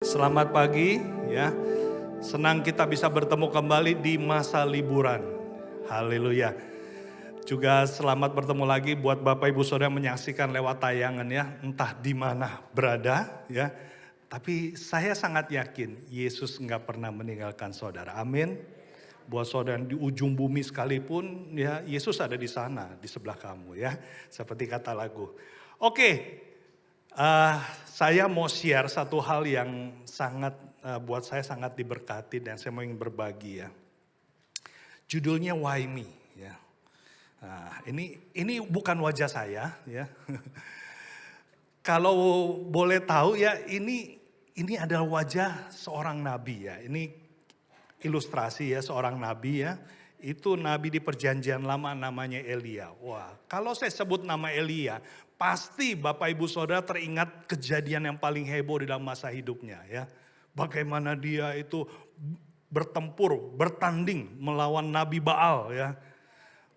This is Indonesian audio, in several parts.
Selamat pagi ya. Senang kita bisa bertemu kembali di masa liburan. Haleluya. Juga selamat bertemu lagi buat Bapak Ibu Saudara yang menyaksikan lewat tayangan ya, entah di mana berada ya. Tapi saya sangat yakin Yesus nggak pernah meninggalkan saudara. Amin. Buat saudara yang di ujung bumi sekalipun ya, Yesus ada di sana, di sebelah kamu ya. Seperti kata lagu. Oke, saya mau share satu hal yang sangat buat saya sangat diberkati dan saya mau ingin berbagi ya. Judulnya Why Me ya. Nah, ini bukan wajah saya ya. Kalau boleh tahu ya, ini adalah wajah seorang nabi ya. Ini ilustrasi ya seorang nabi ya. Itu nabi di perjanjian lama namanya Elia. Wah, kalau saya sebut nama Elia, pasti Bapak Ibu Saudara teringat kejadian yang paling heboh di dalam masa hidupnya ya. Bagaimana dia itu bertempur, bertanding melawan Nabi Baal ya.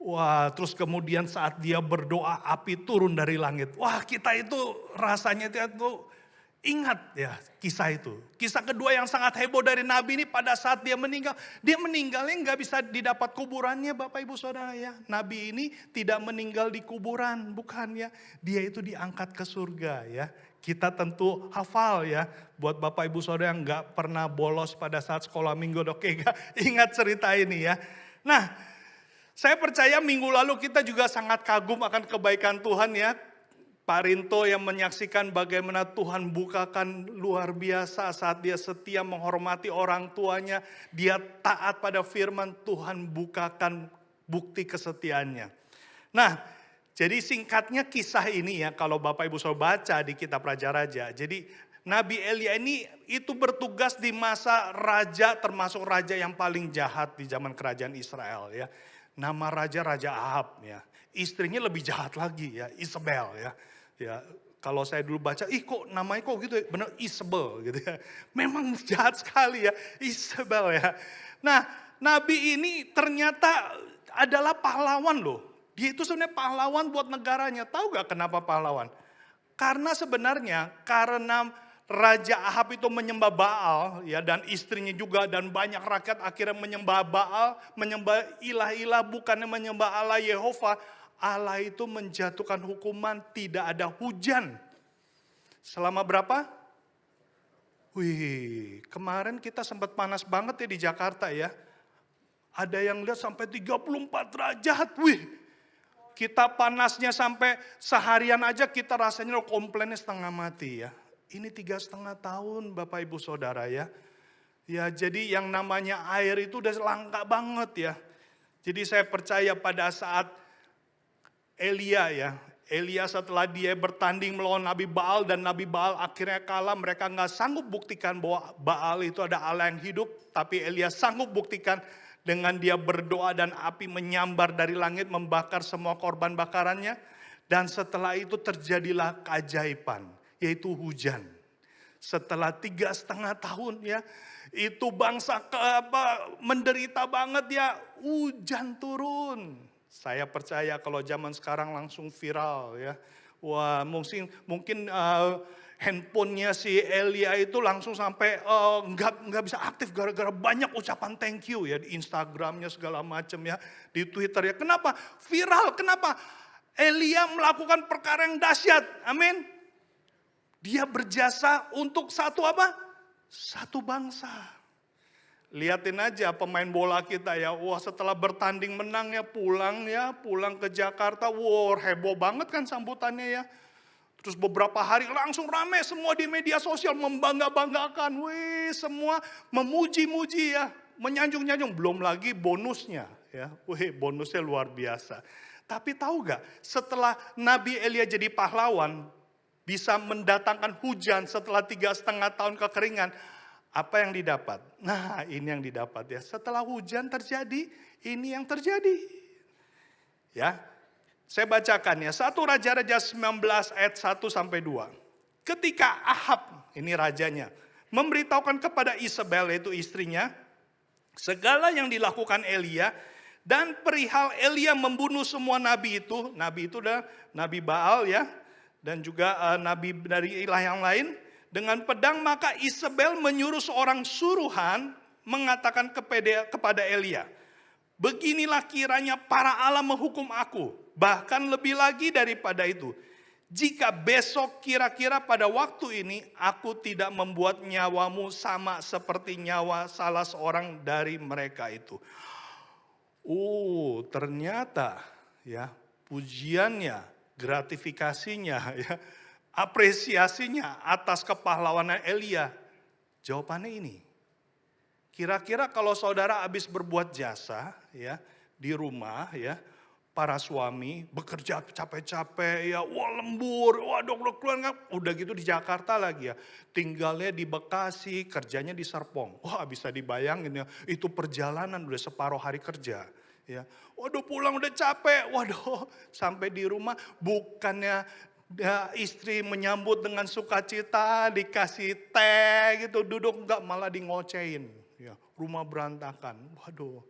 Wah, terus kemudian saat dia berdoa api turun dari langit. Wah, kita itu rasanya itu ingat ya kisah itu. Kisah kedua yang sangat heboh dari Nabi ini pada saat dia meninggal. Dia meninggalnya nggak bisa didapat kuburannya Bapak Ibu Saudara ya. Nabi ini tidak meninggal di kuburan, bukan ya. Dia itu diangkat ke surga ya. Kita tentu hafal ya. Buat Bapak Ibu Saudara yang nggak pernah bolos pada saat sekolah minggu, oke gak? Ingat cerita ini ya. Nah, saya percaya minggu lalu kita juga sangat kagum akan kebaikan Tuhan ya. Pak Rinto yang menyaksikan bagaimana Tuhan bukakan luar biasa saat dia setia menghormati orang tuanya. Dia taat pada firman Tuhan, bukakan bukti kesetiaannya. Nah, jadi singkatnya kisah ini ya, kalau Bapak Ibu saudara baca di kitab Raja-Raja. Jadi Nabi Elia ini itu bertugas di masa raja, termasuk raja yang paling jahat di zaman kerajaan Israel ya. Nama Raja Ahab ya. Istrinya lebih jahat lagi ya, Isabel ya. Ya, kalau saya dulu baca, kok namanya kok gitu ya, benar Isabel gitu ya. Memang jahat sekali ya, Isabel ya. Nah, Nabi ini ternyata adalah pahlawan loh. Dia itu sebenarnya pahlawan buat negaranya. Tahu gak kenapa pahlawan? Karena sebenarnya karena Raja Ahab itu menyembah Baal ya, dan istrinya juga dan banyak rakyat akhirnya menyembah Baal, menyembah ilah-ilah bukannya menyembah Allah Yehova. Allah itu menjatuhkan hukuman tidak ada hujan. Selama berapa? Wih, kemarin kita sempat panas banget ya di Jakarta ya. Ada yang lihat sampai 34 derajat. Wih, kita panasnya sampai seharian aja kita rasanya komplainnya setengah mati ya. Ini 3,5 tahun Bapak Ibu Saudara ya. Ya, jadi yang namanya air itu udah langka banget ya. Jadi saya percaya pada saat Elia setelah dia bertanding melawan Nabi Baal dan Nabi Baal akhirnya kalah, mereka nggak sanggup buktikan bahwa Baal itu ada Allah yang hidup, tapi Elia sanggup buktikan dengan dia berdoa dan api menyambar dari langit membakar semua korban bakarannya. Dan setelah itu terjadilah keajaiban, yaitu hujan. Setelah 3,5 tahun ya, itu bangsa menderita banget ya, hujan turun. Saya percaya kalau zaman sekarang langsung viral ya. Wah, mungkin handphonenya si Elia itu langsung sampai nggak bisa aktif gara-gara banyak ucapan thank you ya di Instagramnya segala macam ya, di Twitter ya. Kenapa? Viral, kenapa? Elia melakukan perkara yang dahsyat, amin. Dia berjasa untuk satu apa? Satu bangsa. Lihatin aja pemain bola kita ya, wah setelah bertanding menang ya, pulang ke Jakarta, wah heboh banget kan sambutannya ya. Terus beberapa hari langsung rame semua di media sosial membangga-banggakan, wih semua memuji-muji ya, menyanjung-nyanjung, belum lagi bonusnya ya, wih bonusnya luar biasa. Tapi tahu gak, setelah Nabi Elia jadi pahlawan, bisa mendatangkan hujan setelah 3,5 tahun kekeringan, apa yang didapat? Nah ini yang didapat ya, setelah hujan terjadi, ini yang terjadi. Ya, saya bacakan ya, 1 Raja-Raja 19 ayat 1-2. Ketika Ahab, ini rajanya, memberitahukan kepada Isabel, yaitu istrinya, segala yang dilakukan Elia, dan perihal Elia membunuh semua nabi itu adalah Nabi Baal ya, dan juga nabi dari ilah yang lain. Dengan pedang maka Isabel menyuruh seorang suruhan mengatakan kepada Elia, beginilah kiranya para Allah menghukum aku, bahkan lebih lagi daripada itu. Jika besok kira-kira pada waktu ini aku tidak membuat nyawamu sama seperti nyawa salah seorang dari mereka itu. Ternyata ya pujiannya, gratifikasinya, ya, apresiasinya atas kepahlawanan Elia. Jawabannya ini. Kira-kira kalau saudara habis berbuat jasa ya di rumah ya, para suami bekerja capek-capek ya, wah lembur, wah keluarga, udah gitu di Jakarta lagi ya. Tinggalnya di Bekasi, kerjanya di Serpong. Wah bisa dibayangin ya, itu perjalanan udah separuh hari kerja. Ya, waduh pulang udah capek, waduh sampai di rumah bukannya istri menyambut dengan sukacita, dikasih teh gitu, duduk enggak malah dingocein. Ya, rumah berantakan, waduh.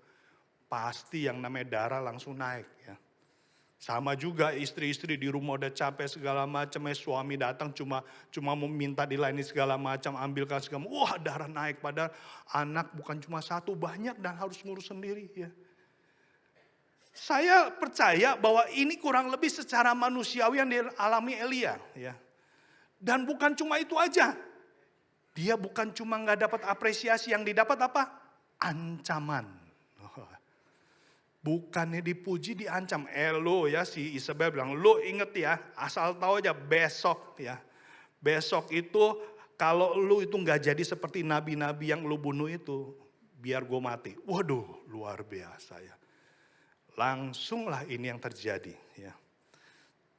Pasti yang namanya darah langsung naik ya. Sama juga istri-istri di rumah udah capek segala macam, suami datang cuma mau minta dilayani segala macam, ambilkan segala macam. Wah darah naik, padahal anak bukan cuma satu, banyak dan harus ngurus sendiri ya. Saya percaya bahwa ini kurang lebih secara manusiawi yang dialami Elia ya. Dan bukan cuma itu aja. Dia bukan cuma nggak dapat apresiasi, yang didapat apa? Ancaman. Bukannya dipuji, diancam. Lo ya, si Isabel bilang, lo inget ya, asal tahu aja besok ya. Besok itu kalau lo itu nggak jadi seperti nabi-nabi yang lo bunuh itu, biar gue mati. Waduh, luar biasa ya. Langsunglah ini yang terjadi ya.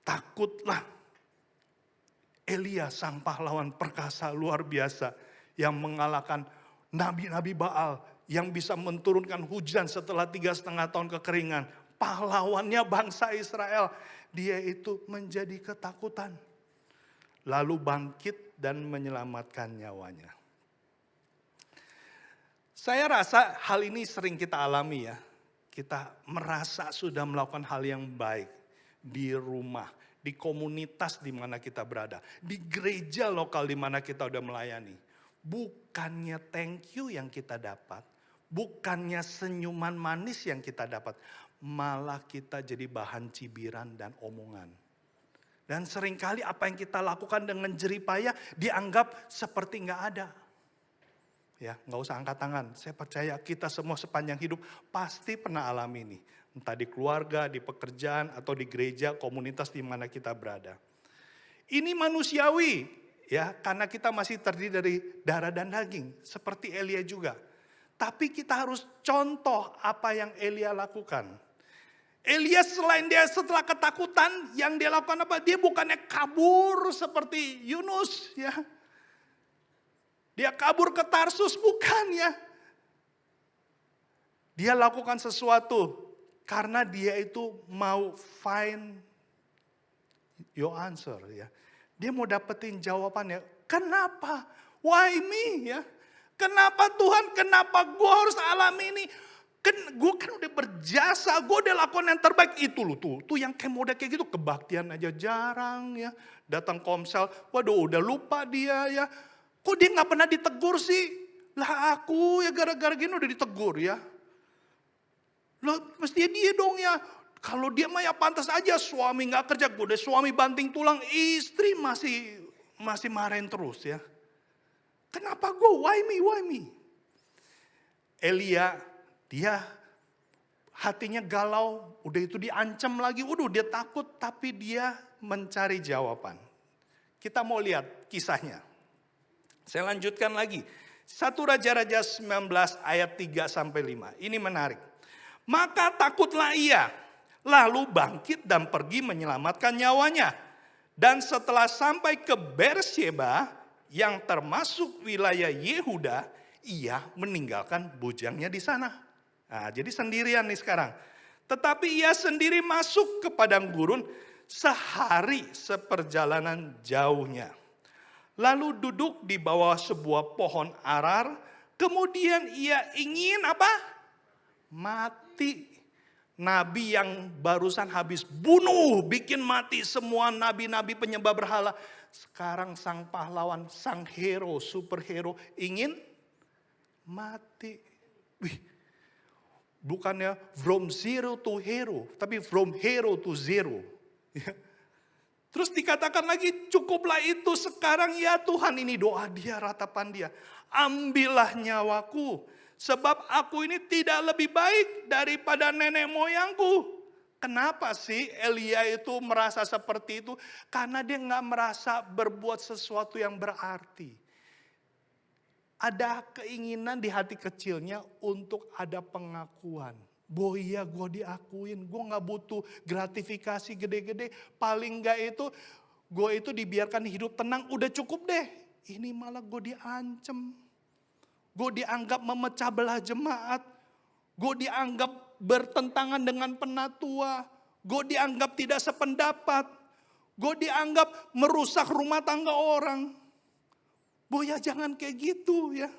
Takutlah Elia sang pahlawan perkasa luar biasa yang mengalahkan nabi-nabi Baal, yang bisa menurunkan hujan setelah 3,5 tahun kekeringan. Pahlawannya bangsa Israel. Dia itu menjadi ketakutan. Lalu bangkit dan menyelamatkan nyawanya. Saya rasa hal ini sering kita alami ya. Kita merasa sudah melakukan hal yang baik di rumah, di komunitas di mana kita berada, di gereja lokal di mana kita udah melayani. Bukannya thank you yang kita dapat, bukannya senyuman manis yang kita dapat, malah kita jadi bahan cibiran dan omongan. Dan seringkali apa yang kita lakukan dengan jeripaya dianggap seperti nggak ada. Ya, nggak usah angkat tangan. Saya percaya kita semua sepanjang hidup pasti pernah alami ini. Entah di keluarga, di pekerjaan, atau di gereja, komunitas di mana kita berada. Ini manusiawi, ya, karena kita masih terdiri dari darah dan daging, seperti Elia juga. Tapi kita harus contoh apa yang Elia lakukan. Elia selain dia setelah ketakutan, yang dia lakukan apa? Dia bukannya kabur seperti Yunus, ya. Dia kabur ke Tarsus, bukan ya. Dia lakukan sesuatu karena dia itu mau find your answer ya. Dia mau dapetin jawabannya. Kenapa? Why me ya? Kenapa Tuhan? Kenapa gue harus alami ini? Gue kan udah berjasa, gue udah lakukan yang terbaik. Itu loh tuh yang kayak model kayak gitu. Kebaktian aja jarang ya. Datang komsel, waduh udah lupa dia ya. Kok dia gak pernah ditegur sih? Lah aku ya gara-gara gini udah ditegur ya. Loh mestinya dia dong ya. Kalau dia mah ya pantas aja, suami gak kerja. Gue udah suami banting tulang, istri masih marahin terus ya. Kenapa gue? Why me? Elia, dia hatinya galau, udah itu diancam lagi, dia takut, tapi dia mencari jawaban. Kita mau lihat kisahnya. Saya lanjutkan lagi. 1 Raja-Raja 19 ayat 3-5. Ini menarik. Maka takutlah ia, lalu bangkit dan pergi menyelamatkan nyawanya. Dan setelah sampai ke Beersheba yang termasuk wilayah Yehuda, ia meninggalkan bujangnya di sana. Nah, jadi sendirian nih sekarang. Tetapi ia sendiri masuk ke padang gurun sehari seperjalanan jauhnya. Lalu duduk di bawah sebuah pohon arar. Kemudian ia ingin apa? Mati. Nabi yang barusan habis bunuh, bikin mati semua nabi-nabi penyembah berhala. Sekarang sang pahlawan, sang hero, superhero ingin mati. Wih, bukannya from zero to hero, tapi from hero to zero. Ya. Terus dikatakan lagi, cukuplah itu sekarang ya Tuhan, ini doa dia, ratapan dia. Ambillah nyawaku, sebab aku ini tidak lebih baik daripada nenek moyangku. Kenapa sih Elia itu merasa seperti itu? Karena dia nggak merasa berbuat sesuatu yang berarti. Ada keinginan di hati kecilnya untuk ada pengakuan. Bahwa iya gue diakuin, gue gak butuh gratifikasi gede-gede. Paling gak itu, gue itu dibiarkan hidup tenang, udah cukup deh. Ini malah gue diancem. Gue dianggap memecah belah jemaat. Gue dianggap bertentangan dengan penatua. Gue dianggap tidak sependapat. Gue dianggap merusak rumah tangga orang. Boh ya jangan kayak gitu ya.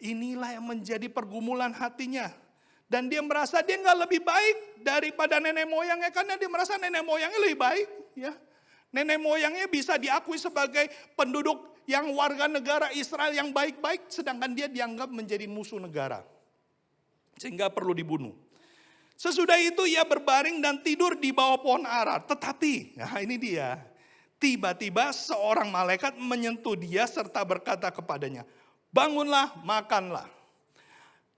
Inilah yang menjadi pergumulan hatinya. Dan dia merasa dia nggak lebih baik daripada nenek moyangnya. Karena dia merasa nenek moyangnya lebih baik. Ya. Nenek moyangnya bisa diakui sebagai penduduk yang warga negara Israel yang baik-baik. Sedangkan dia dianggap menjadi musuh negara. Sehingga perlu dibunuh. Sesudah itu ia berbaring dan tidur di bawah pohon ara. Tetapi, nah ini dia. Tiba-tiba seorang malaikat menyentuh dia serta berkata kepadanya, bangunlah, makanlah.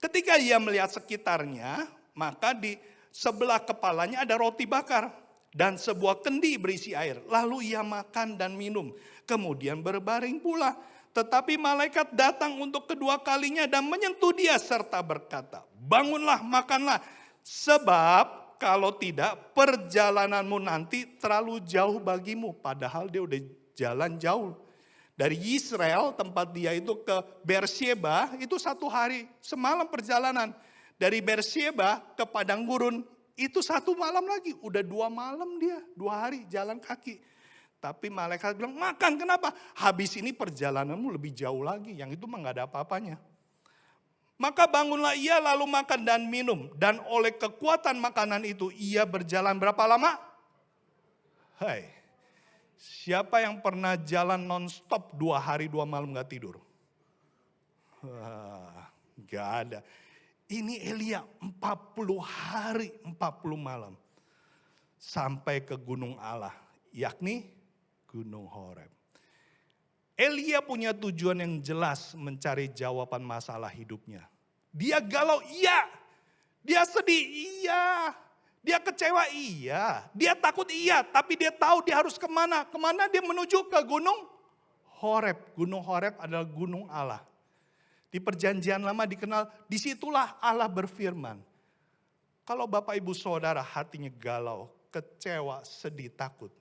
Ketika ia melihat sekitarnya, maka di sebelah kepalanya ada roti bakar dan sebuah kendi berisi air. Lalu ia makan dan minum, kemudian berbaring pula. Tetapi malaikat datang untuk kedua kalinya dan menyentuh dia serta berkata, bangunlah, makanlah, sebab kalau tidak perjalananmu nanti terlalu jauh bagimu. Padahal dia udah jalan jauh. Dari Israel tempat dia itu ke Beersheba itu 1 hari semalam perjalanan. Dari Beersheba ke padang gurun itu 1 malam lagi. Udah 2 malam dia, 2 hari jalan kaki. Tapi malaikat bilang makan, kenapa? Habis ini perjalananmu lebih jauh lagi. Yang itu mah gak ada apa-apanya. Maka bangunlah ia lalu makan dan minum. Dan oleh kekuatan makanan itu ia berjalan berapa lama? Hai. Siapa yang pernah jalan non-stop 2 hari 2 malam gak tidur? Gak ada. Ini Elia 40 hari 40 malam. Sampai ke gunung Allah. Yakni Gunung Horeb. Elia punya tujuan yang jelas mencari jawaban masalah hidupnya. Dia galau, iya. Dia sedih, iya. Dia kecewa, iya. Dia takut, iya. Tapi dia tahu dia harus kemana. Kemana dia menuju? Ke Gunung Horeb. Gunung Horeb adalah gunung Allah. Di perjanjian lama dikenal, disitulah Allah berfirman. Kalau Bapak Ibu Saudara hatinya galau, kecewa, sedih, takut.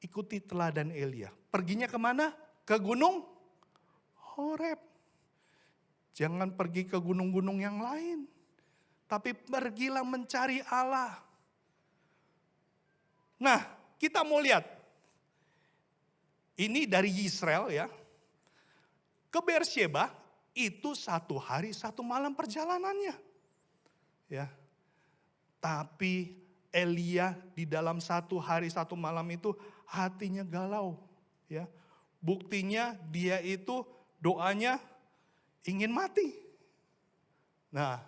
Ikuti teladan Elia. Perginya kemana? Ke Gunung Horeb. Jangan pergi ke gunung-gunung yang lain. Tapi pergilah mencari Allah. Nah, kita mau lihat. Ini dari Israel ya. Ke Beersheba itu 1 hari 1 malam perjalanannya. Ya. Tapi Elia di dalam 1 hari 1 malam itu hatinya galau. Ya. Buktinya dia itu doanya ingin mati. Nah,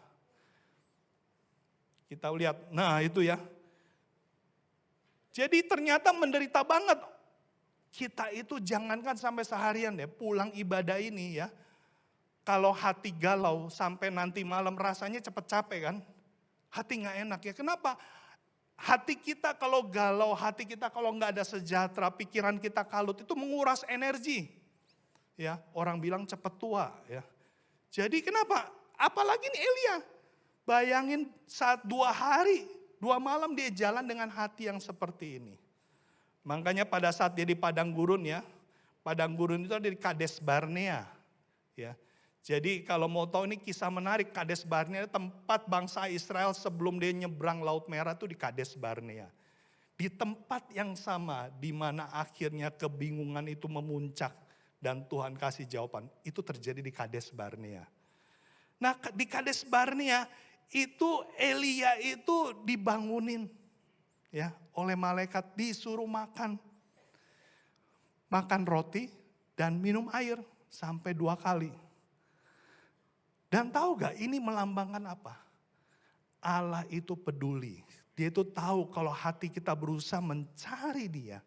kita lihat, nah itu ya. Jadi ternyata menderita banget. Kita itu jangankan sampai seharian deh, pulang ibadah ini ya. Kalau hati galau sampai nanti malam rasanya cepet capek kan. Hati gak enak ya, kenapa? Hati kita kalau galau, hati kita kalau gak ada sejahtera, pikiran kita kalut itu menguras energi. Ya, orang bilang cepet tua ya. Jadi kenapa? Apalagi nih Elia. Bayangin saat 2 hari, 2 malam dia jalan dengan hati yang seperti ini. Makanya pada saat dia di padang gurun ya, padang gurun itu ada di Kades Barnea. Ya. Jadi kalau mau tahu ini kisah menarik, Kades Barnea tempat bangsa Israel sebelum dia nyebrang Laut Merah itu di Kades Barnea. Di tempat yang sama di mana akhirnya kebingungan itu memuncak dan Tuhan kasih jawaban. Itu terjadi di Kades Barnea. Nah di Kades Barnea itu Elia itu dibangunin ya oleh malaikat, disuruh makan roti dan minum air sampai 2 kali. Dan tahu gak ini melambangkan apa? Allah itu peduli. Dia itu tahu kalau hati kita berusaha mencari Dia.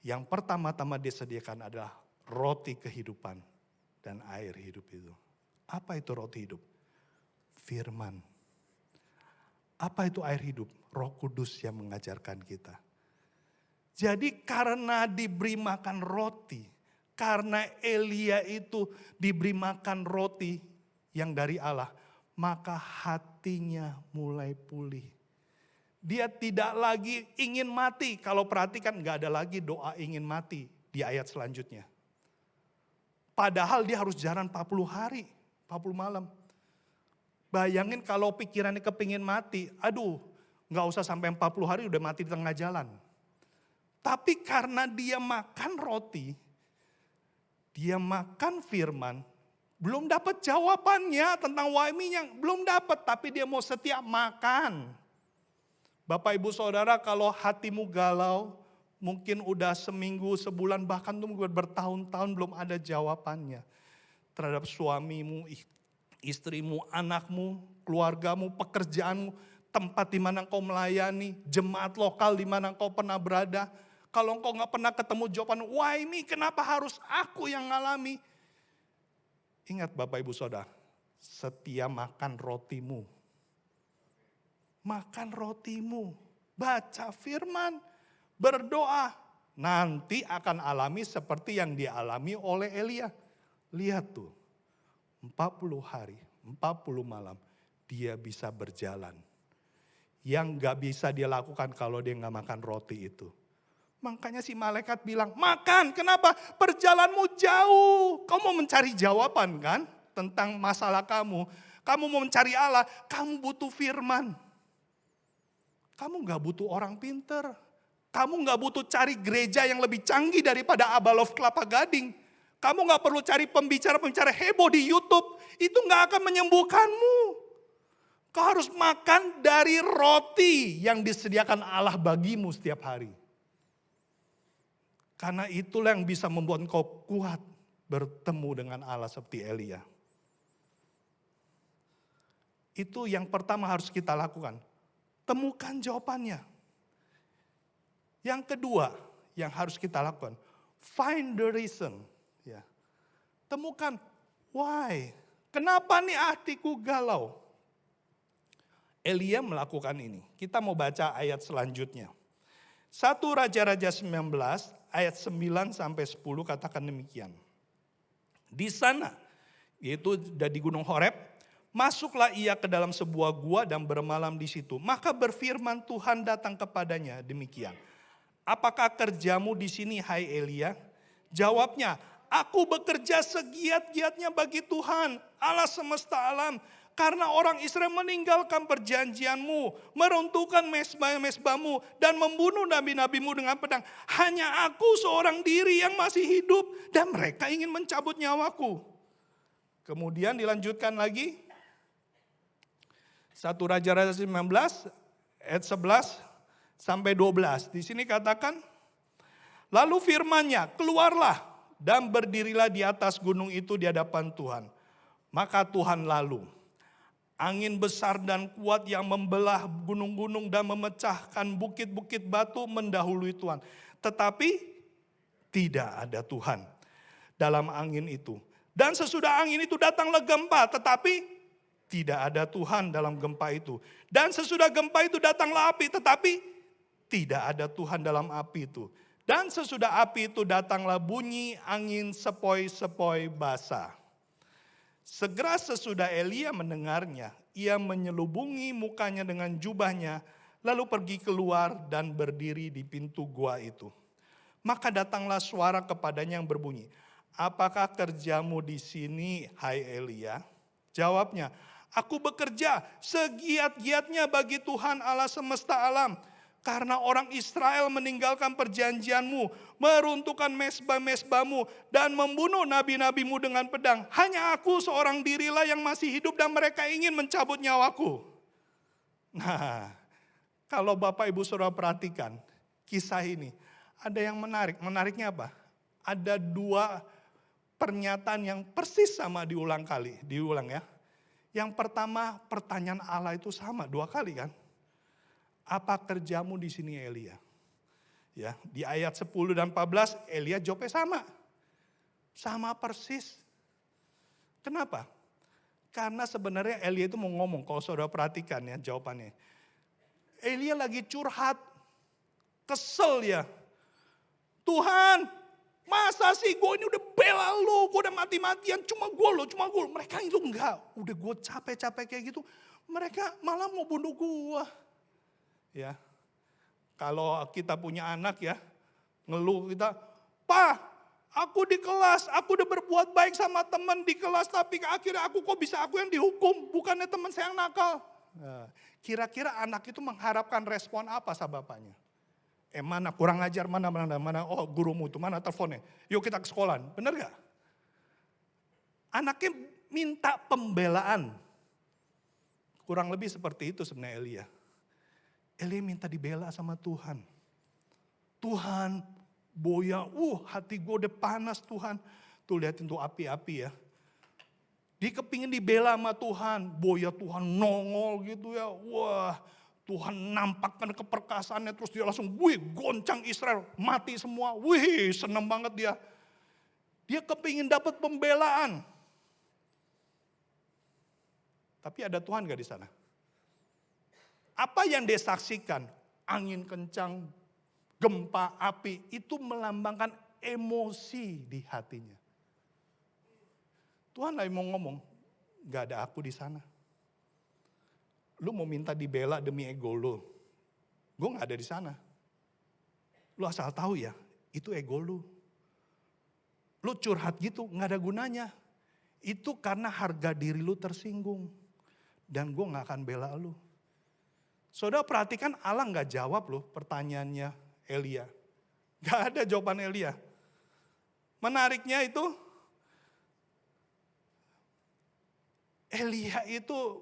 Yang pertama-tama Dia sediakan adalah roti kehidupan dan air hidup itu. Apa itu roti hidup? Firman. Apa itu air hidup? Roh Kudus yang mengajarkan kita. Jadi karena diberi makan roti, karena Elia itu diberi makan roti yang dari Allah, maka hatinya mulai pulih. Dia tidak lagi ingin mati. Kalau perhatikan gak ada lagi doa ingin mati di ayat selanjutnya. Padahal dia harus jalan 40 hari, 40 malam. Bayangin kalau pikirannya kepingin mati, aduh gak usah sampai 40 hari udah mati di tengah jalan. Tapi karena dia makan roti, dia makan firman, belum dapat jawabannya tentang why-me-nya, belum dapat, tapi dia mau setia makan. Bapak ibu saudara, kalau hatimu galau, mungkin udah seminggu, sebulan, bahkan tuh bertahun-tahun belum ada jawabannya. Terhadap suamimu, istrimu, anakmu, keluargamu, pekerjaanmu, tempat di mana engkau melayani, jemaat lokal di mana engkau pernah berada. Kalau engkau gak pernah ketemu jawaban, why me, kenapa harus aku yang ngalami? Ingat Bapak Ibu Saudara, setia makan rotimu. Makan rotimu, baca firman, berdoa. Nanti akan alami seperti yang dialami oleh Elia. Lihat tuh, 40 hari, 40 malam, dia bisa berjalan. Yang gak bisa dia lakukan kalau dia gak makan roti itu. Makanya si malaikat bilang, makan, kenapa? Perjalananmu jauh. Kamu mau mencari jawaban kan tentang masalah kamu. Kamu mau mencari Allah, kamu butuh firman. Kamu gak butuh orang pinter. Kamu gak butuh cari gereja yang lebih canggih daripada Abalov Kelapa Gading. Kamu gak perlu cari pembicara-pembicara heboh di YouTube. Itu gak akan menyembuhkanmu. Kau harus makan dari roti yang disediakan Allah bagimu setiap hari. Karena itulah yang bisa membuat kau kuat bertemu dengan Allah seperti Elia. Itu yang pertama harus kita lakukan. Temukan jawabannya. Yang kedua yang harus kita lakukan, find the reason. Ya. Temukan why. Kenapa nih hatiku galau? Elia melakukan ini. Kita mau baca ayat selanjutnya. 1 Raja-Raja 19 ayat 9 sampai 10 katakan demikian. Di sana, yaitu di Gunung Horeb, masuklah ia ke dalam sebuah gua dan bermalam di situ. Maka berfirman Tuhan datang kepadanya demikian. Apakah kerjamu di sini hai Elia? Jawabnya, aku bekerja segiat-giatnya bagi Tuhan, Allah semesta alam. Karena orang Israel meninggalkan perjanjianmu, meruntuhkan mezbah-mezbahmu, dan membunuh nabi-nabimu dengan pedang. Hanya aku seorang diri yang masih hidup, dan mereka ingin mencabut nyawaku. Kemudian dilanjutkan lagi. 1 Raja-Raja 19 ayat 11 sampai 12. Di sini katakan, lalu firman-Nya, keluarlah dan berdirilah di atas gunung itu di hadapan Tuhan. Maka Tuhan lalu. Angin besar dan kuat yang membelah gunung-gunung dan memecahkan bukit-bukit batu mendahului Tuhan. Tetapi tidak ada Tuhan dalam angin itu. Dan sesudah angin itu datanglah gempa, tetapi tidak ada Tuhan dalam gempa itu. Dan sesudah gempa itu datanglah api, tetapi tidak ada Tuhan dalam api itu. Dan sesudah api itu datanglah bunyi angin sepoi-sepoi basah. Segera sesudah Elia mendengarnya, ia menyelubungi mukanya dengan jubahnya, lalu pergi keluar dan berdiri di pintu gua itu. Maka datanglah suara kepadanya yang berbunyi, apakah kerjamu di sini, hai Elia? Jawabnya, aku bekerja segiat-giatnya bagi Tuhan Allah semesta alam. Karena orang Israel meninggalkan perjanjianmu, meruntuhkan mesbah-mesbahmu, dan membunuh nabi-nabimu dengan pedang. Hanya aku seorang dirilah yang masih hidup dan mereka ingin mencabut nyawaku. Nah, kalau Bapak Ibu Saudara perhatikan kisah ini, ada yang menarik. Menariknya apa? Ada dua pernyataan yang persis sama diulang ya. Yang pertama, pertanyaan Allah itu sama 2 kali kan? Apa kerjamu di sini Elia? Ya, di ayat 10 dan 14 Elia jawabnya sama. Sama persis. Kenapa? Karena sebenarnya Elia itu mau ngomong, kalau saudara perhatikan ya jawabannya. Elia lagi curhat, kesel ya. Tuhan, masa sih gue ini udah bela lo, gue udah mati-matian, cuma gue. Mereka itu enggak, udah gue capek-capek kayak gitu. Mereka malah mau bunuh gue. Ya, kalau kita punya anak ya, ngeluh kita, "Pak, aku di kelas, aku udah berbuat baik sama teman di kelas, tapi akhirnya aku yang dihukum, bukannya teman saya yang nakal." Nah, kira-kira anak itu mengharapkan respon apa sama bapaknya? Mana kurang ajar, mana, oh gurumu itu, mana teleponnya, yuk kita ke sekolah, bener gak? Anaknya minta pembelaan. Kurang lebih seperti itu sebenarnya Elia. Elia minta dibela sama Tuhan. Tuhan, boya, hati gue udah panas Tuhan. Tuh liatin tuh api-api ya. Dia kepingin dibela sama Tuhan. Boya Tuhan nongol gitu ya. Wah, Tuhan nampakkan keperkasaannya. Terus dia langsung, goncang Israel. Mati semua. Seneng banget dia. Dia kepingin dapat pembelaan. Tapi ada Tuhan gak di sana? Apa yang dia saksikan? Angin kencang, gempa, api. Itu melambangkan emosi di hatinya. Tuhan lagi mau ngomong, gak ada aku di sana. Lu mau minta dibela demi ego lu. Gue gak ada di sana. Lu asal tahu ya, itu ego lu. Lu curhat gitu, gak ada gunanya. Itu karena harga diri lu tersinggung. Dan gue gak akan bela lu. Saudara perhatikan Allah gak jawab loh pertanyaannya Elia. Gak ada jawaban Elia. Menariknya itu, Elia itu,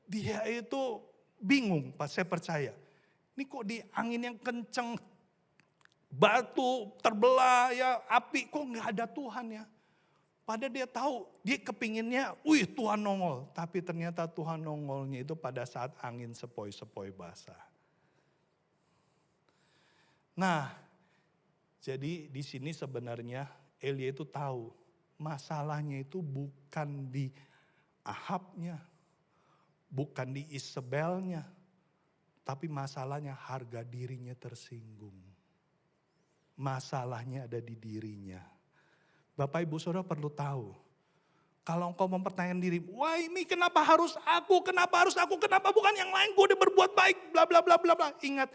dia itu bingung pas saya percaya. Ini kok di angin yang kenceng, batu terbelah ya, api, kok gak ada Tuhan ya. Padahal dia tahu, dia kepinginnya, Tuhan nongol. Tapi ternyata Tuhan nongolnya itu pada saat angin sepoi-sepoi basah. Nah, jadi di sini sebenarnya Elia itu tahu, masalahnya itu bukan di Ahabnya, bukan di Isabelnya, tapi masalahnya harga dirinya tersinggung. Masalahnya ada di dirinya. Bapak Ibu Saudara perlu tahu, kalau engkau mempertanyakan diri, wah ini kenapa harus aku, kenapa bukan yang lain, gue udah berbuat baik, bla bla bla bla bla. Ingat,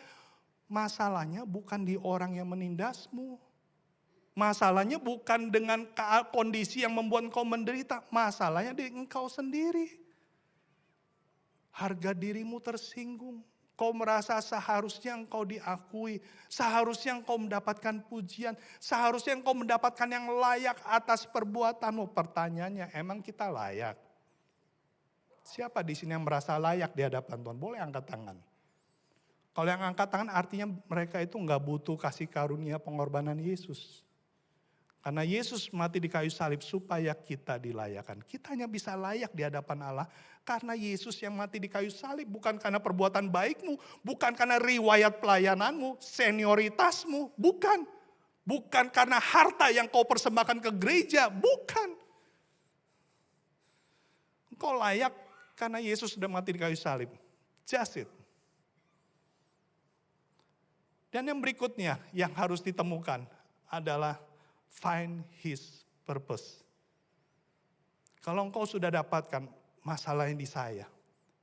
masalahnya bukan di orang yang menindasmu. Masalahnya bukan dengan kondisi yang membuat engkau menderita, masalahnya di engkau sendiri. Harga dirimu tersinggung. Kau merasa seharusnya engkau diakui, seharusnya engkau mendapatkan pujian, seharusnya engkau mendapatkan yang layak atas perbuatanmu. Pertanyaannya, emang kita layak? Siapa di sini yang merasa layak di hadapan Tuhan? Boleh angkat tangan. Kalau yang angkat tangan artinya mereka itu enggak butuh kasih karunia pengorbanan Yesus. Karena Yesus mati di kayu salib supaya kita dilayakkan. Kita hanya bisa layak di hadapan Allah karena Yesus yang mati di kayu salib. Bukan karena perbuatan baikmu, bukan karena riwayat pelayananmu, senioritasmu, bukan. Bukan karena harta yang kau persembahkan ke gereja, bukan. Kau layak karena Yesus sudah mati di kayu salib. Just it. Dan yang berikutnya yang harus ditemukan adalah find his purpose. Kalau engkau sudah dapatkan masalah yang di saya,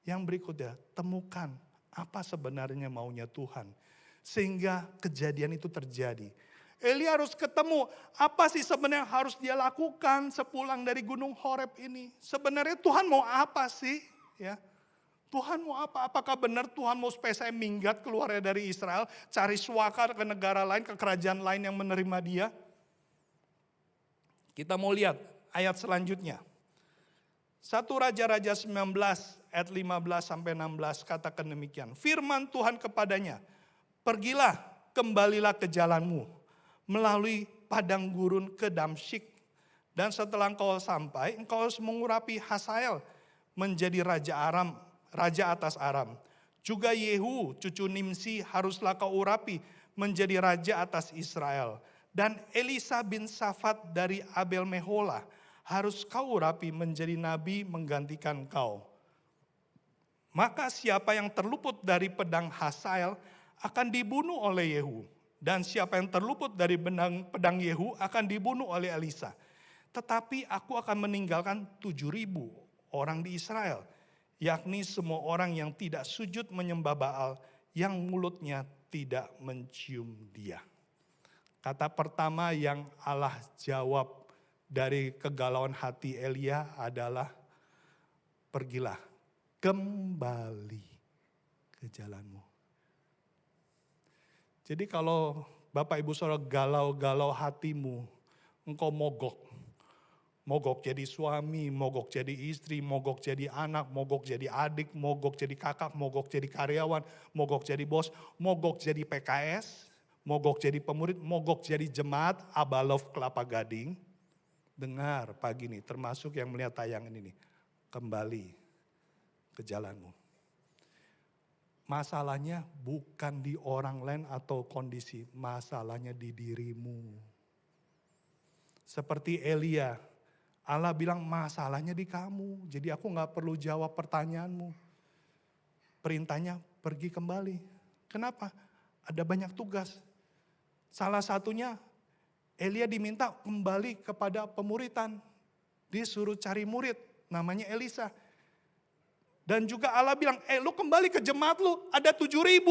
yang berikutnya temukan apa sebenarnya maunya Tuhan. Sehingga kejadian itu terjadi. Elia harus ketemu apa sih sebenarnya harus dia lakukan sepulang dari Gunung Horeb ini. Sebenarnya Tuhan mau apa sih? Ya, Tuhan mau apa? Apakah benar Tuhan mau supaya saya minggat keluar dari Israel, cari suaka ke negara lain, ke kerajaan lain yang menerima dia? Kita mau lihat ayat selanjutnya. 1 Raja-Raja 19 ayat 15 sampai 16 katakan demikian. Firman Tuhan kepadanya, pergilah, kembalilah ke jalanmu melalui padang gurun ke Damsyik. Dan setelah engkau sampai, engkau harus mengurapi Hazael menjadi raja atas Aram. Juga Yehu, cucu Nimsi, haruslah kau urapi menjadi raja atas Israel. Dan Elisa bin Safat dari Abel Meholah harus kau urapi menjadi nabi menggantikan kau. Maka siapa yang terluput dari pedang Hazael akan dibunuh oleh Yehu. Dan siapa yang terluput dari pedang Yehu akan dibunuh oleh Elisa. Tetapi aku akan meninggalkan 7.000 orang di Israel. Yakni semua orang yang tidak sujud menyembah Baal, yang mulutnya tidak mencium dia. Kata pertama yang Allah jawab dari kegalauan hati Elia adalah, pergilah, kembali ke jalanmu. Jadi kalau Bapak Ibu Saudara galau-galau hatimu, engkau mogok. Mogok jadi suami, mogok jadi istri, mogok jadi anak, mogok jadi adik, mogok jadi kakak, mogok jadi karyawan, mogok jadi bos, mogok jadi PKS, mogok jadi pemurid, mogok jadi jemaat Abalov Kelapa Gading. Dengar pagi ini, termasuk yang melihat tayangan ini, kembali ke jalanmu. Masalahnya bukan di orang lain atau kondisi, masalahnya di dirimu. Seperti Elia, Allah bilang masalahnya di kamu, jadi aku gak perlu jawab pertanyaanmu. Perintahnya pergi kembali. Kenapa? Ada banyak tugas. Salah satunya Elia diminta kembali kepada pemuritan. Disuruh cari murid, namanya Elisa. Dan juga Allah bilang, lu kembali ke jemaat lu, ada 7.000.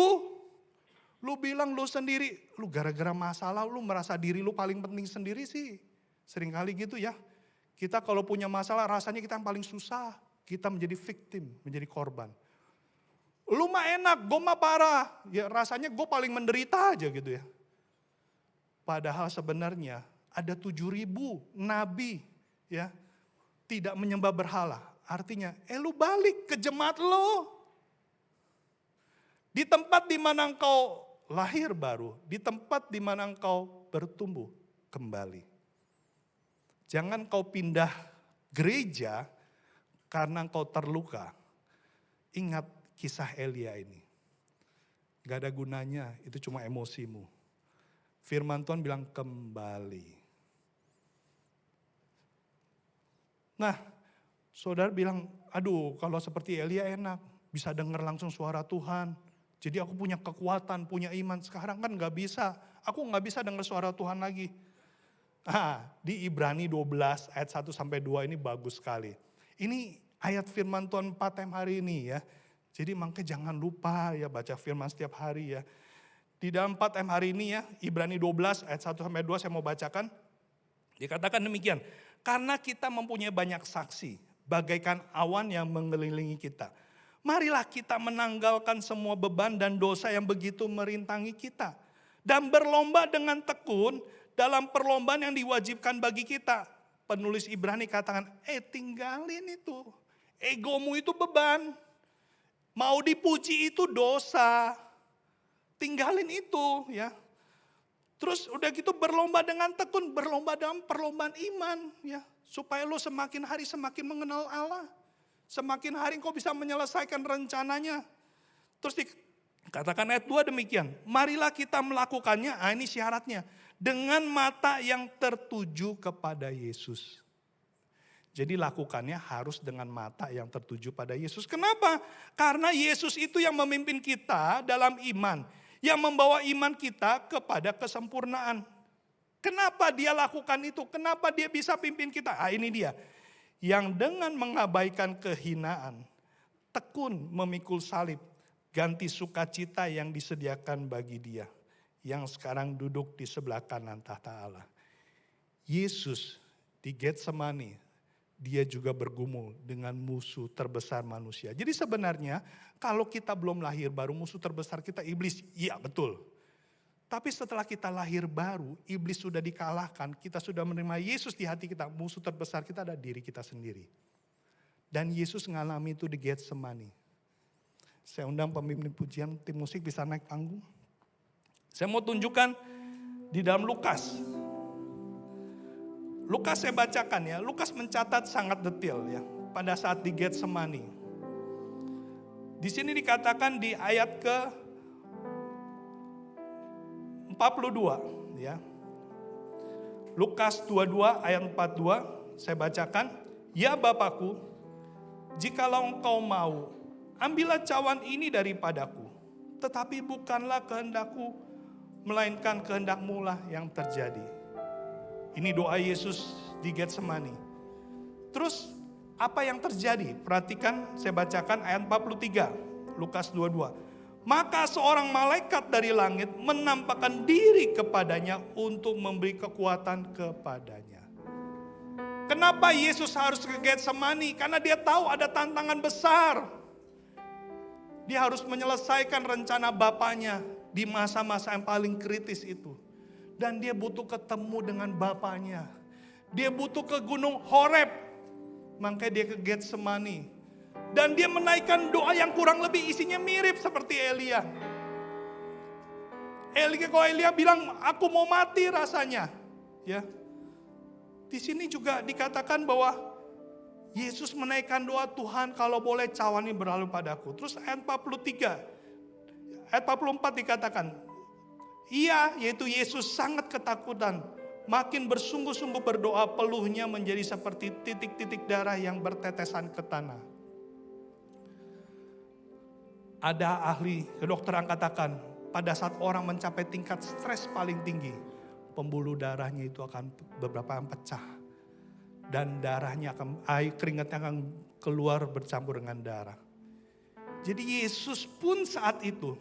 Lu bilang lu sendiri, lu gara-gara masalah lu merasa diri lu paling penting sendiri sih. Seringkali gitu ya. Kita kalau punya masalah rasanya kita yang paling susah. Kita menjadi victim, menjadi korban. Lu mah enak, gue mah parah. Ya rasanya gue paling menderita aja gitu ya. Padahal sebenarnya ada 7.000 nabi ya tidak menyembah berhala. Artinya, lu balik ke jemaat lo. Di tempat di mana engkau lahir baru, di tempat di mana engkau bertumbuh kembali. Jangan kau pindah gereja karena engkau terluka. Ingat kisah Elia ini. Gak ada gunanya, itu cuma emosimu. Firman Tuhan bilang kembali. Nah, saudara bilang, aduh kalau seperti Elia enak, bisa dengar langsung suara Tuhan. Jadi aku punya kekuatan, punya iman. Sekarang kan gak bisa, aku gak bisa dengar suara Tuhan lagi. Di Ibrani 12 ayat 1-2 ini bagus sekali. Ini ayat firman Tuhan 4 time hari ini ya. Jadi makanya jangan lupa ya baca firman setiap hari ya. Di dalam 4 time hari ini ya, Ibrani 12 ayat 1-2 saya mau bacakan. Dikatakan demikian, karena kita mempunyai banyak saksi, bagaikan awan yang mengelilingi kita. Marilah kita menanggalkan semua beban dan dosa yang begitu merintangi kita. Dan berlomba dengan tekun dalam perlombaan yang diwajibkan bagi kita. Penulis Ibrani katakan, tinggalin itu. Egomu itu beban. Mau dipuji itu dosa. Tinggalin itu ya. Terus udah gitu berlomba dengan tekun, berlomba dalam perlombaan iman ya. Supaya lo semakin hari semakin mengenal Allah. Semakin hari kau bisa menyelesaikan rencananya. Terus dikatakan ayat 2 demikian. Marilah kita melakukannya, ini syaratnya. Dengan mata yang tertuju kepada Yesus. Jadi lakukannya harus dengan mata yang tertuju pada Yesus. Kenapa? Karena Yesus itu yang memimpin kita dalam iman. Yang membawa iman kita kepada kesempurnaan. Kenapa dia lakukan itu? Kenapa dia bisa pimpin kita? Ini dia. Yang dengan mengabaikan kehinaan, tekun memikul salib, ganti sukacita yang disediakan bagi dia. Yang sekarang duduk di sebelah kanan tahta Allah. Yesus di Getsemani dia juga bergumul dengan musuh terbesar manusia. Jadi sebenarnya kalau kita belum lahir baru, musuh terbesar kita iblis. Iya betul. Tapi setelah kita lahir baru, iblis sudah dikalahkan, kita sudah menerima Yesus di hati kita, musuh terbesar kita ada diri kita sendiri. Dan Yesus mengalami itu di Getsemani. Saya undang pemimpin pujian, tim musik bisa naik panggung. Saya mau tunjukkan di dalam Lukas. Lukas saya bacakan ya, Lukas mencatat sangat detail ya, pada saat di Getsemani. Di sini dikatakan di ayat ke 42 ya. Lukas 22 ayat 42 saya bacakan. Ya Bapakku, jikalau engkau mau, ambillah cawan ini daripadaku. Tetapi bukanlah kehendakku, melainkan kehendak-Mu lah yang terjadi. Ini doa Yesus di Getsemani. Terus apa yang terjadi? Perhatikan saya bacakan ayat 43. Lukas 22. Maka seorang malaikat dari langit menampakkan diri kepadanya untuk memberi kekuatan kepadanya. Kenapa Yesus harus ke Getsemani? Karena dia tahu ada tantangan besar. Dia harus menyelesaikan rencana Bapaknya di masa-masa yang paling kritis itu. Dan dia butuh ketemu dengan Bapaknya. Dia butuh ke Gunung Horeb. Makanya dia ke Getsemani. Dan dia menaikkan doa yang kurang lebih isinya mirip seperti Elia. Elia bilang, aku mau mati rasanya. Ya. Di sini juga dikatakan bahwa Yesus menaikkan doa, Tuhan kalau boleh cawan ini berlalu padaku. Terus ayat 43, ayat 44 dikatakan, ia yaitu Yesus sangat ketakutan. Makin bersungguh-sungguh berdoa, peluhnya menjadi seperti titik-titik darah yang bertetesan ke tanah. Ada ahli kedokteran katakan, pada saat orang mencapai tingkat stres paling tinggi, pembuluh darahnya itu akan beberapa yang pecah. Dan darahnya keringatnya akan keluar bercampur dengan darah. Jadi Yesus pun saat itu,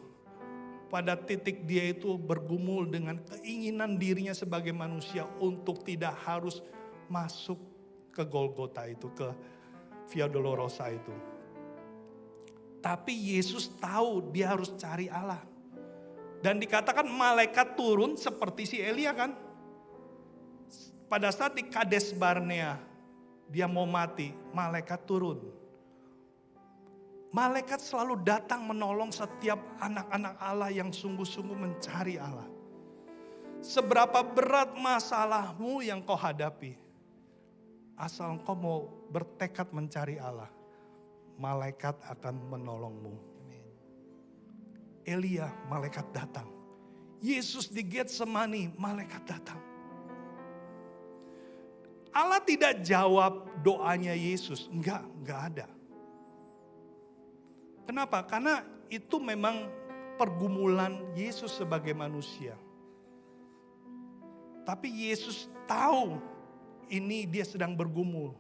pada titik dia itu bergumul dengan keinginan dirinya sebagai manusia untuk tidak harus masuk ke Golgota itu, ke Via Dolorosa itu. Tapi Yesus tahu dia harus cari Allah. Dan dikatakan malaikat turun seperti si Elia kan. Pada saat di Kades Barnea, dia mau mati, malaikat turun. Malaikat selalu datang menolong setiap anak-anak Allah yang sungguh-sungguh mencari Allah. Seberapa berat masalahmu yang kau hadapi, asal kau mau bertekad mencari Allah, malaikat akan menolongmu. Elia, malaikat datang. Yesus di Getsemani, malaikat datang. Allah tidak jawab doanya Yesus, enggak ada. Kenapa? Karena itu memang pergumulan Yesus sebagai manusia. Tapi Yesus tahu ini dia sedang bergumul.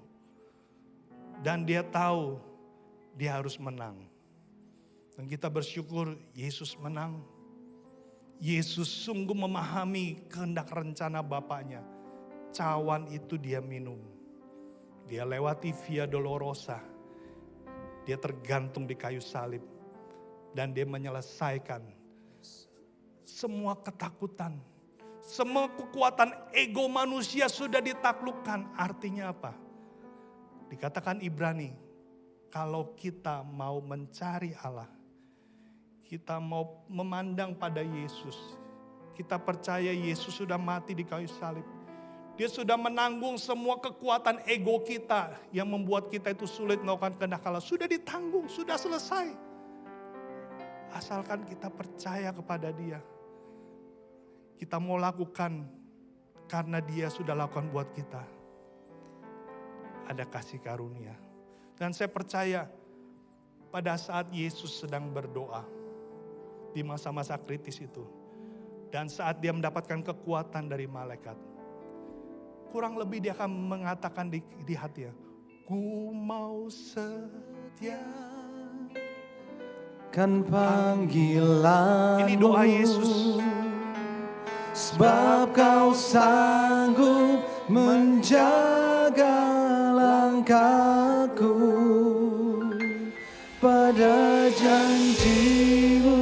Dan dia tahu dia harus menang. Dan kita bersyukur Yesus menang. Yesus sungguh memahami kehendak rencana Bapaknya. Cawan itu dia minum. Dia lewati Via Dolorosa. Dia tergantung di kayu salib. Dan dia menyelesaikan semua ketakutan. Semua kekuatan ego manusia sudah ditaklukkan. Artinya apa? Dikatakan Ibrani, kalau kita mau mencari Allah, kita mau memandang pada Yesus, kita percaya Yesus sudah mati di kayu salib. Dia sudah menanggung semua kekuatan ego kita yang membuat kita itu sulit melakukan kehendak Allah. Sudah ditanggung, sudah selesai. Asalkan kita percaya kepada Dia. Kita mau lakukan karena Dia sudah lakukan buat kita. Ada kasih karunia. Dan saya percaya pada saat Yesus sedang berdoa di masa-masa kritis itu. Dan saat dia mendapatkan kekuatan dari malaikat. Kurang lebih dia akan mengatakan di hatinya, ku mau setia. Kan panggilan Ini doa Yesus. sebab kau sanggup menjaga langkah langkahku pada janjimu.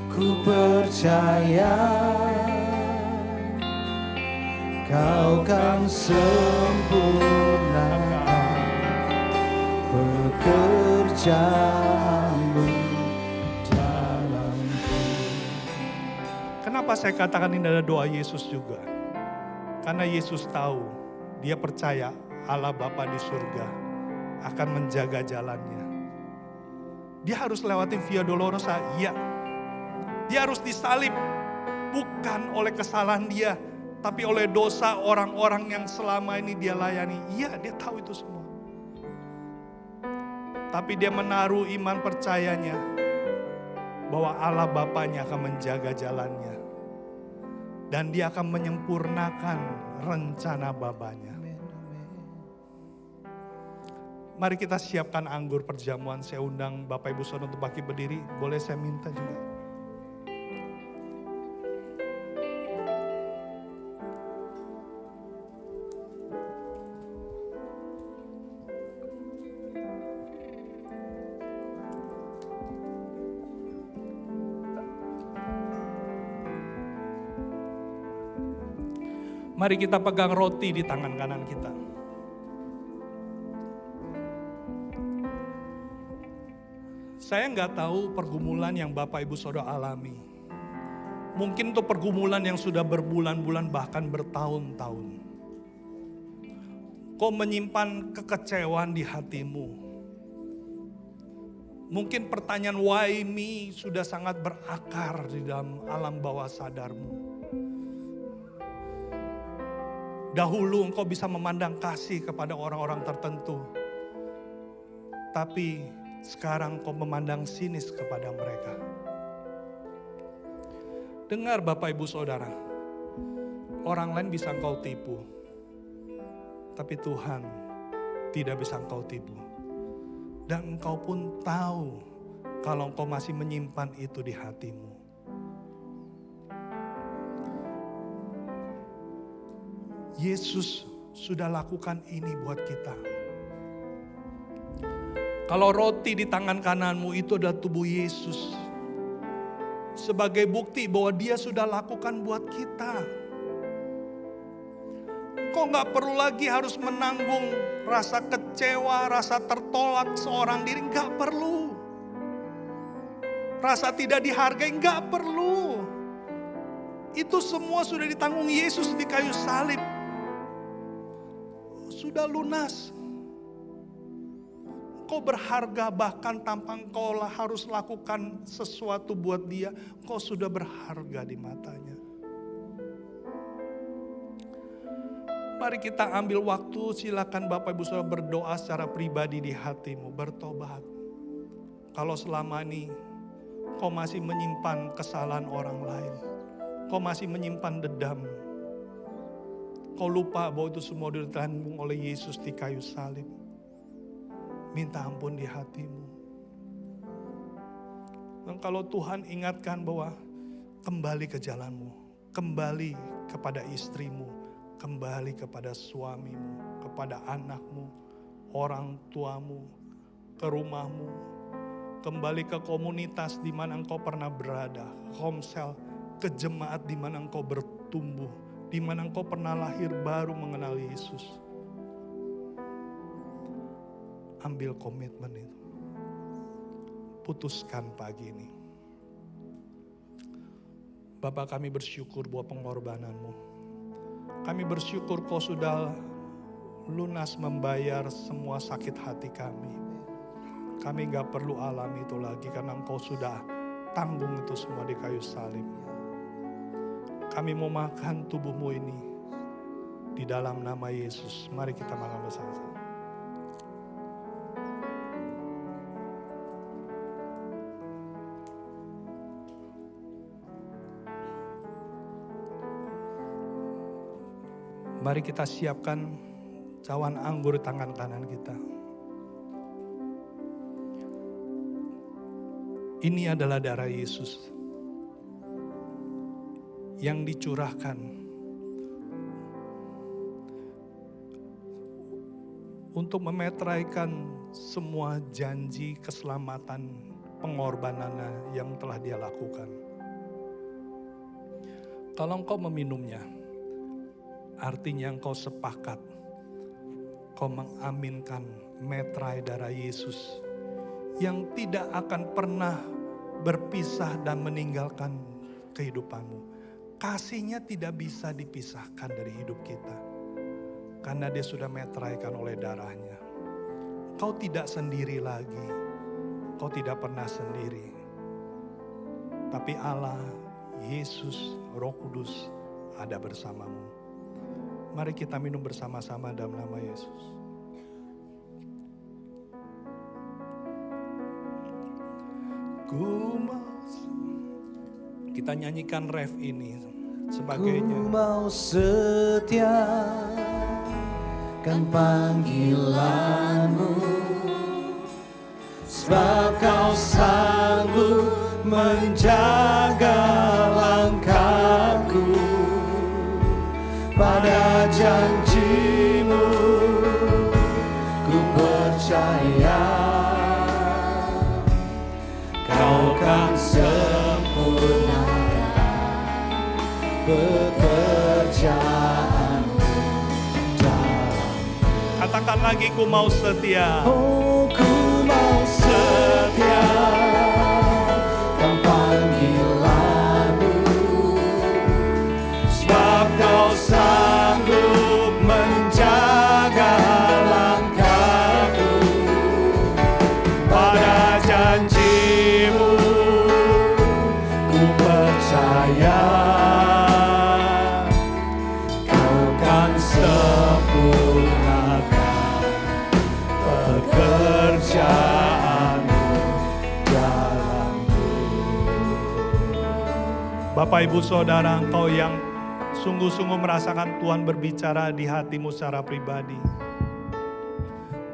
Ku percaya Kau kan sempurnakan pekerjaanmu dalamku. Kenapa saya katakan ini adalah doa Yesus juga? Karena Yesus tahu, dia percaya Allah Bapa di surga akan menjaga jalannya. Dia harus lewati Via Dolorosa, iya. Dia harus disalib, bukan oleh kesalahan dia, tapi oleh dosa orang-orang yang selama ini dia layani. Iya, dia tahu itu semua. Tapi dia menaruh iman percayanya bahwa Allah Bapanya akan menjaga jalannya. Dan dia akan menyempurnakan rencana Bapanya. Mari kita siapkan anggur perjamuan. Saya undang Bapak Ibu Saudara untuk bangkit berdiri. Boleh saya minta juga? Mari kita pegang roti di tangan kanan kita. Saya nggak tahu pergumulan yang Bapak Ibu Saudara alami. Mungkin itu pergumulan yang sudah berbulan-bulan bahkan bertahun-tahun. Kau menyimpan kekecewaan di hatimu. Mungkin pertanyaan why me sudah sangat berakar di dalam alam bawah sadarmu. Dahulu engkau bisa memandang kasih kepada orang-orang tertentu. Tapi sekarang engkau memandang sinis kepada mereka. Dengar Bapak Ibu Saudara, orang lain bisa engkau tipu. Tapi Tuhan tidak bisa engkau tipu. Dan engkau pun tahu kalau engkau masih menyimpan itu di hatimu. Yesus sudah lakukan ini buat kita. Kalau roti di tangan kananmu itu adalah tubuh Yesus. Sebagai bukti bahwa dia sudah lakukan buat kita. Kau gak perlu lagi harus menanggung rasa kecewa, rasa tertolak seorang diri. Gak perlu. Rasa tidak dihargai, gak perlu. Itu semua sudah ditanggung Yesus di kayu salib. Sudah lunas. Kau berharga bahkan tanpa kau harus lakukan sesuatu buat dia. Kau sudah berharga di matanya. Mari kita ambil waktu, silakan Bapak Ibu Saudara berdoa secara pribadi di hatimu. Bertobat. Kalau selama ini kau masih menyimpan kesalahan orang lain. Kau masih menyimpan dendam. Kau lupa bahwa itu semua ditanggung oleh Yesus di kayu salib. Minta ampun di hatimu. Dan kalau Tuhan ingatkan bahwa kembali ke jalanmu. Kembali kepada istrimu. Kembali kepada suamimu. Kepada anakmu. Orang tuamu. Ke rumahmu. Kembali ke komunitas di mana engkau pernah berada. Home cell. Ke jemaat di mana engkau bertumbuh. Di mana engkau pernah lahir baru mengenal Yesus. Ambil komitmen itu. Putuskan pagi ini. Bapa, kami bersyukur buat pengorbananmu. Kami bersyukur kau sudah lunas membayar semua sakit hati kami. Kami gak perlu alami itu lagi karena engkau sudah tanggung itu semua di kayu salib. Kami mau makan tubuhmu ini di dalam nama Yesus. Mari kita makan bersama-sama. Mari kita siapkan cawan anggur di tangan kanan kita. Ini adalah darah Yesus yang dicurahkan untuk memeteraikan semua janji keselamatan pengorbanannya yang telah dia lakukan. Kalau engkau meminumnya, artinya engkau sepakat, kau mengaminkan meterai darah Yesus yang tidak akan pernah berpisah dan meninggalkan kehidupanmu. Kasihnya tidak bisa dipisahkan dari hidup kita. Karena dia sudah meteraikan oleh darahnya. Kau tidak sendiri lagi. Kau tidak pernah sendiri. Tapi Allah, Yesus, Roh Kudus ada bersamamu. Mari kita minum bersama-sama dalam nama Yesus. Kita nyanyikan ref ini sebagainya. Ku mau setia kan panggilanmu, sebab kau sanggup menjaga langkahku. Pada janjimu ku percaya, kau kan sempurnakan pekerjaan. Katakan lagi, ku mau setia. Oh, ku mau setia kan panggilanmu, sebab kau sanggup menjaga langkahku. Pada janjimu ku percaya, kau kan sempurnakan pekerjaanmu dalamku. Bapak Ibu Saudara, engkau yang sungguh-sungguh merasakan Tuhan berbicara di hatimu secara pribadi.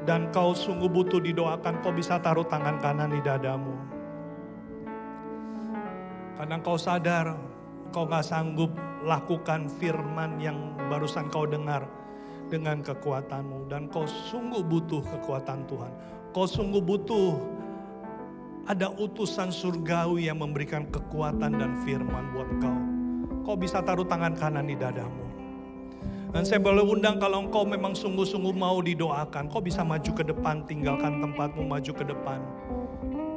Dan kau sungguh butuh didoakan, kau bisa taruh tangan kanan di dadamu. Karena kau sadar, kau gak sanggup lakukan firman yang barusan kau dengar dengan kekuatanmu. Dan kau sungguh butuh kekuatan Tuhan. Kau sungguh butuh ada utusan surgawi yang memberikan kekuatan dan firman buat kau. Kau bisa taruh tangan kanan di dadamu. Dan saya boleh undang, kalau engkau memang sungguh-sungguh mau didoakan, kau bisa maju ke depan, tinggalkan tempatmu, maju ke depan.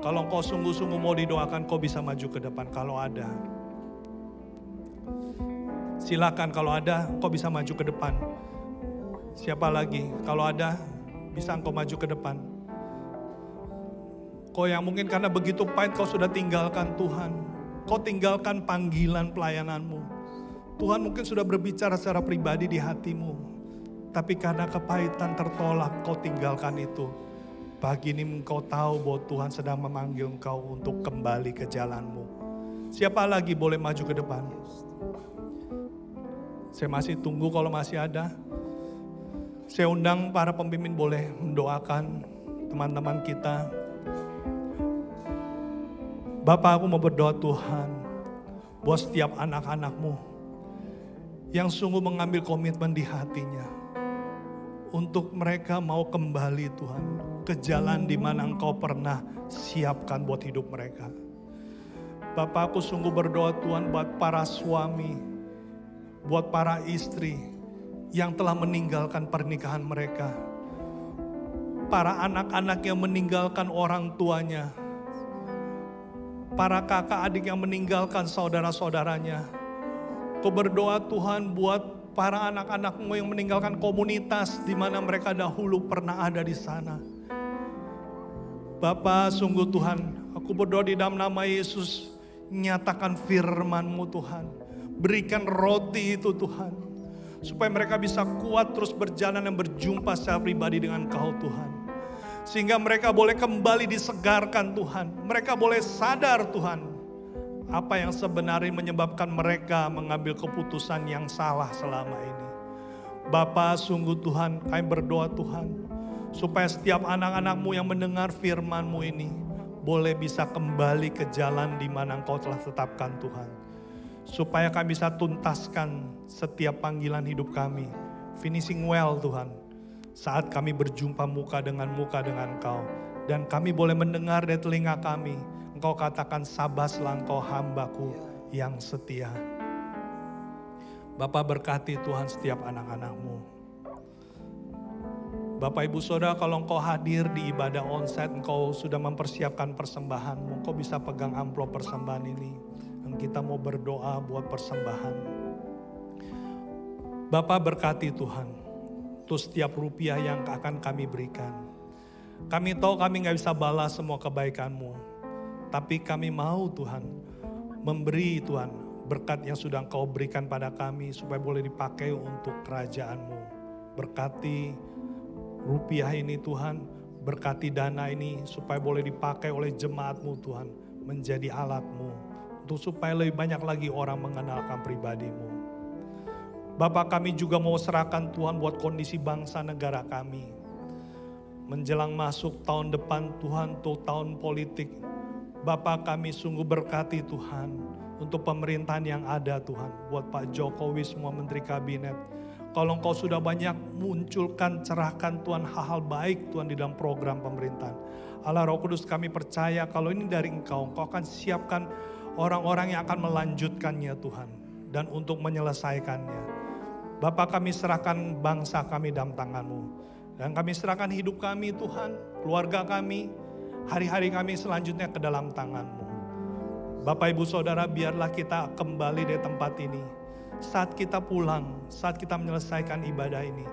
Kalau engkau sungguh-sungguh mau didoakan, kau bisa maju ke depan kalau ada. Silakan, kalau ada, kau bisa maju ke depan. Siapa lagi? Kalau ada, bisa engkau maju ke depan. Kau yang mungkin karena begitu pahit kau sudah tinggalkan Tuhan. Kau tinggalkan panggilan pelayananmu. Tuhan mungkin sudah berbicara secara pribadi di hatimu. Tapi karena kepahitan tertolak, kau tinggalkan itu. Pagi ini engkau tahu bahwa Tuhan sedang memanggil engkau untuk kembali ke jalanmu. Siapa lagi boleh maju ke depan? Saya masih tunggu kalau masih ada. Saya undang para pemimpin boleh mendoakan teman-teman kita. Bapak, aku mau berdoa Tuhan, buat setiap anak-anakmu yang sungguh mengambil komitmen di hatinya untuk mereka mau kembali Tuhan ke jalan di mana Engkau pernah siapkan buat hidup mereka. Bapak, aku sungguh berdoa Tuhan buat para suami, buat para istri yang telah meninggalkan pernikahan mereka, para anak-anak yang meninggalkan orang tuanya, para kakak adik yang meninggalkan saudara-saudaranya. Kau berdoa Tuhan buat para anak-anakmu yang meninggalkan komunitas di mana mereka dahulu pernah ada di sana. Bapa, sungguh Tuhan, aku berdoa di dalam nama Yesus, nyatakan firman-Mu Tuhan. Berikan roti itu Tuhan, supaya mereka bisa kuat terus berjalan dan berjumpa secara pribadi dengan Kau Tuhan. Sehingga mereka boleh kembali disegarkan Tuhan. Mereka boleh sadar Tuhan, apa yang sebenarnya menyebabkan mereka mengambil keputusan yang salah selama ini. Bapa, sungguh Tuhan, kami berdoa Tuhan, supaya setiap anak-anak-Mu yang mendengar firman-Mu ini boleh bisa kembali ke jalan di mana Engkau telah tetapkan Tuhan. Supaya kami bisa tuntaskan setiap panggilan hidup kami. Finishing well Tuhan. Saat kami berjumpa muka dengan Engkau. Dan kami boleh mendengar dari telinga kami. Engkau katakan, sabaslah engkau hambaku yang setia. Bapa, berkati Tuhan setiap anak-anak-Mu. Bapak Ibu Saudara, kalau engkau hadir di ibadah onsite, engkau sudah mempersiapkan persembahanmu, engkau bisa pegang amplop persembahan ini. Dan kita mau berdoa buat persembahan. Bapak, berkati Tuhan untuk setiap rupiah yang akan kami berikan. Kami tahu kami gak bisa balas semua kebaikan-Mu, tapi kami mau Tuhan memberi Tuhan berkat yang sudah Engkau berikan pada kami supaya boleh dipakai untuk kerajaan-Mu. Berkati rupiah ini Tuhan, berkati dana ini supaya boleh dipakai oleh jemaat-Mu Tuhan, menjadi alat-Mu untuk supaya lebih banyak lagi orang mengenalkan pribadi-Mu. Bapak, kami juga mau serahkan Tuhan buat kondisi bangsa negara kami. Menjelang masuk tahun depan Tuhan, untuk tahun politik, Bapak, kami sungguh berkati Tuhan untuk pemerintahan yang ada Tuhan, buat Pak Jokowi, semua menteri kabinet. Kalau Engkau sudah banyak munculkan, cerahkan Tuhan hal-hal baik Tuhan di dalam program pemerintahan. Allah Roh Kudus, kami percaya kalau ini dari Engkau akan siapkan orang-orang yang akan melanjutkannya Tuhan, dan untuk menyelesaikannya. Bapak, kami serahkan bangsa kami dalam tangan-Mu. Dan kami serahkan hidup kami Tuhan, keluarga kami, hari-hari kami selanjutnya ke dalam tangan-Mu. Bapak Ibu Saudara, biarlah kita kembali dari tempat ini. Saat kita pulang, saat kita menyelesaikan ibadah ini,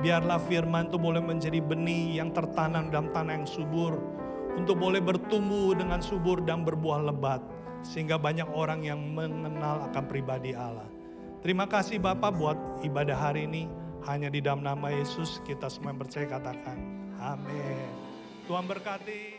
biarlah firman itu boleh menjadi benih yang tertanam dalam tanah yang subur, untuk boleh bertumbuh dengan subur dan berbuah lebat, sehingga banyak orang yang mengenal akan pribadi Allah. Terima kasih Bapak buat ibadah hari ini. Hanya di dalam nama Yesus kita semua yang percaya katakan amin. Tuhan berkati.